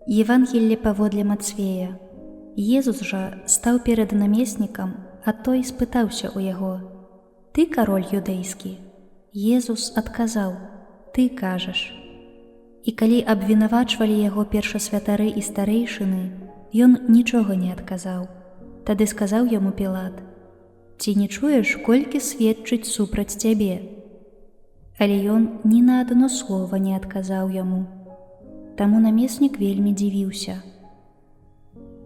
Евангелле паводле Мацвея. Езус жа стаў перад намеснікам, а той спытаўся ў яго: «Ты кароль юдэйскі?» Езус адказаў: «Ты кажаш». І калі абвінавачвалі яго першасвятары і старэйшыны, ён нічога не адказаў. Тады сказаў яму Пілат: «Ці не чуеш, колькі сведчыць супраць цябе?» Але ён ні на адно слова не адказаў яму. Таму намеснік вельмі дзівіўся.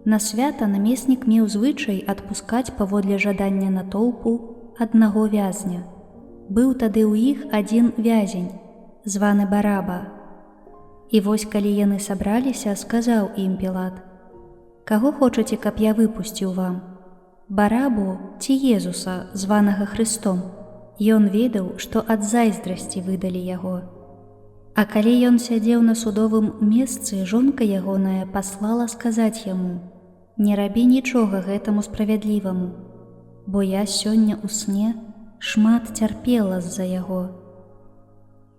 На свята намеснік меў звычай адпускаць паводле жадання натоўпу аднаго вязня. Быў тады ў іх адзін вязень, званы Бараба. І вось калі яны сабраліся, сказаў ім Пілат: «Каго хочаце, каб я выпусціў вам? Барабу ці Езуса, званага Хрыстом?» Ён ведаў, што ад зайздрасці выдалі яго. А калі ён сядзеў на судовым месцы, жонка ягоная паслала сказаць яму: «Не рабі нічога гэтаму справядліваму, бо я сёння ў сне шмат цярпела з-за яго».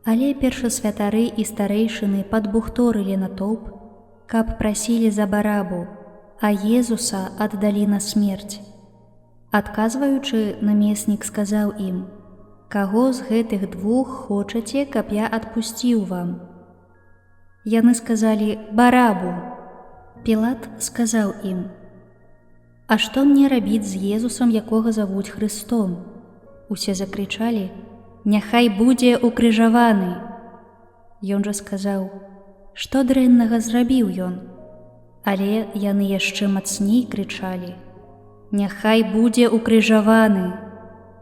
Але першасвятары і старэйшыны падбухторылі натоўп, каб прасілі за Барабу, а Езуса аддалі на смерць. Адказваючы, намеснік сказаў ім: «Каго з гэтых двух хочаце, каб я адпусціў вам?» Яны сказалі: «Барабу». Пілат сказаў ім: «А што мне рабіць з Езусам, якога завуць Хрыстом?» Усе закрычалі: «Няхай будзе укрыжаваны!» Ён жа сказаў: «Што дрэннага зрабіў ён?» Але яны яшчэ мацней крычалі: «Няхай будзе укрыжаваны!»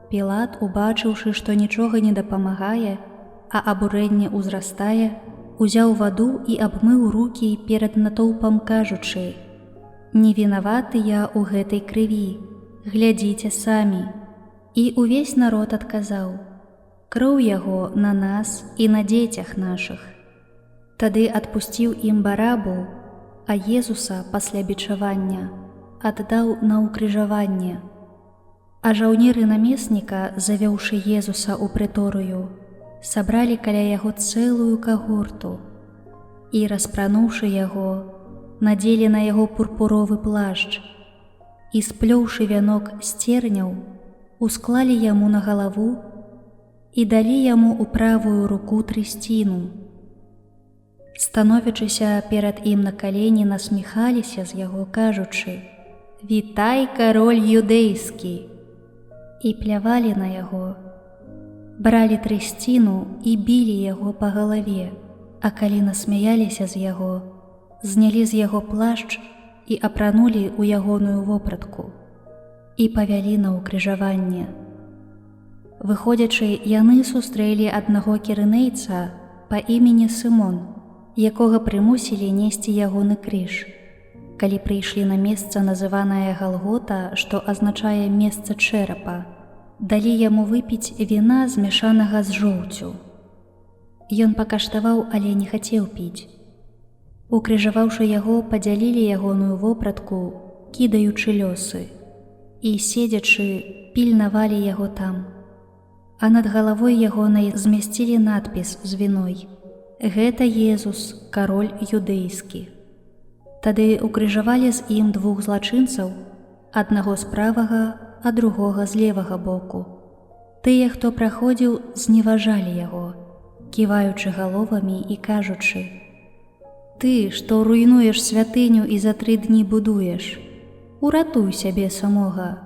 Пілат, убачыўшы, што нічога не дапамагае, а абурэнне ўзрастае, узяў ваду і абмыў рукі перад натоўпам, кажучы: «Не вінаваты я ў гэтай крыві, глядзіце самі». І ўвесь народ адказаў: «Кроў яго на нас і на дзецях нашых». Тады адпусціў ім Барабу, а Езуса пасля бичавання аддаў на ўкрыжаванне. А жаўнеры намесніка, завёўшы Езуса ў прыторыю, сабралі каля яго цэлую кагорту і, распрануўшы яго, надзелі на яго пурпуровы плашч і, сплёўшы вянок з церняў, усклалі яму на галаву і далі яму ў правую руку трысціну. Становячыся перад ім на калені, насміхаліся з яго, кажучы: «Вітай, кароль юдэйскі!» І плявалі на яго, бралі трысціну і білі яго па галаве, а калі насмяяліся з яго, знялі з яго плашч і апранулі ў ягоную вопратку і павялі на ўкрыжаванне. Выходзячы, яны сустрэлі аднаго кірынейца па імені Сымон, якога прымусілі несці ягоны крыж. Калі прыйшлі на месца, называнае Галгота, што азначае месца чэрапа, далі яму выпіць віна, змяшанага з жоўцю. Ён пакаштаваў, але не хацеў піць. Укрыжаваўшы яго, падзялілі ягоную вопратку, кідаючы лёсы, і, седзячы, пільнавалі яго там. А над галавой ягонай змясцілі надпіс з віной: «Гэта Езус, кароль юдэйскі». Тады укрыжавалі з ім двух злачынцаў, аднаго з правага, а другога з левага боку. Тыя, хто праходзіў, зневажалі яго, ківаючы галовамі і кажучы: «Ты, што руйнуеш святыню і за 3 дні будуеш, уратуй сябе самога.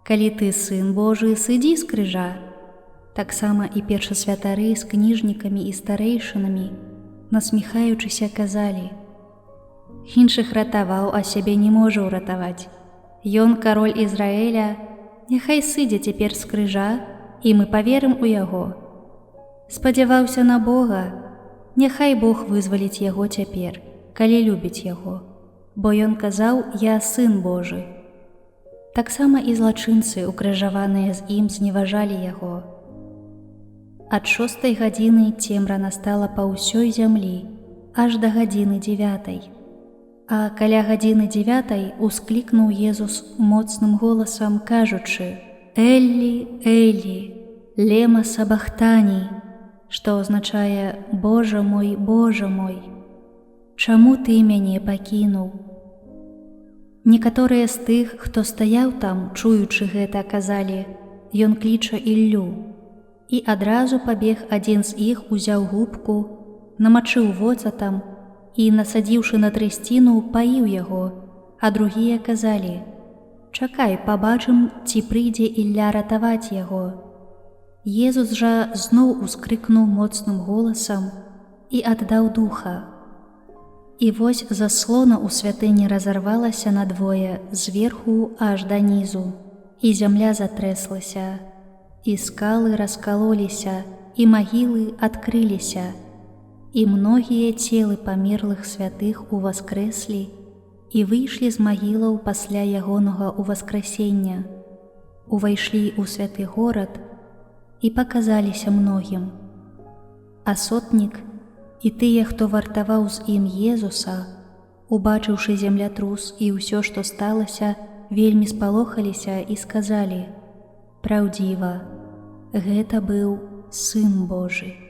Калі ты сын Божы, сыдзі з крыжа». Таксама і першасвятары з кніжнікамі і старэйшынамі, насміхаючыся, казалі: «Іншых ратаваў, а сябе не можа ўратаваць. Ён кароль Ізраэля, няхай сыдзе цяпер з крыжа, і мы паверым у яго. Спадзяваўся на Бога, няхай Бог вызваліць яго цяпер, калі любіць яго, бо ён казаў: я сын Божы». Таксама і злачынцы, укрыжаваныя з ім, зневажалі яго. Ад 6 гадзіны цемра настала па ўсёй зямлі, аж да гадзіны 9. А каля гадзіны 9 усклікнуў Езус моцным голасам, кажучы: «Эллі, Эллі, лема сабахтані», што азначае «Божа мой, чаму ты мяне пакінуў? Некаторыя з тых, хто стаяў там, чуючы гэта, казалі: «Ён кліча Іллю». І адразу пабег адзін з іх, узяў губку, намачыў воцатам і, насадзіўшы на трысціну, паіў яго, а другія казалі: «Чакай, пабачым, ці прыйдзе Ілля ратаваць яго». Езус жа зноў ускрыкнуў моцным голасам і аддаў духа. І вось заслона ў святыні разарвалася надвое зверху аж да нізу, і зямля затрэслася, і скалы раскалоліся, і магілы адкрыліся, і многія целы памерлых святых уваскрэслі і выйшлі з магілаў пасля ягонага ўваскрасення, увайшлі ў святы горад і паказаліся многім. А сотнік і тыя, хто вартаваў з ім Езуса, убачыўшы землятрус і ўсё, што сталася, вельмі спалохаліся і сказалі: «Праўдзіва, гэта быў Сын Божы».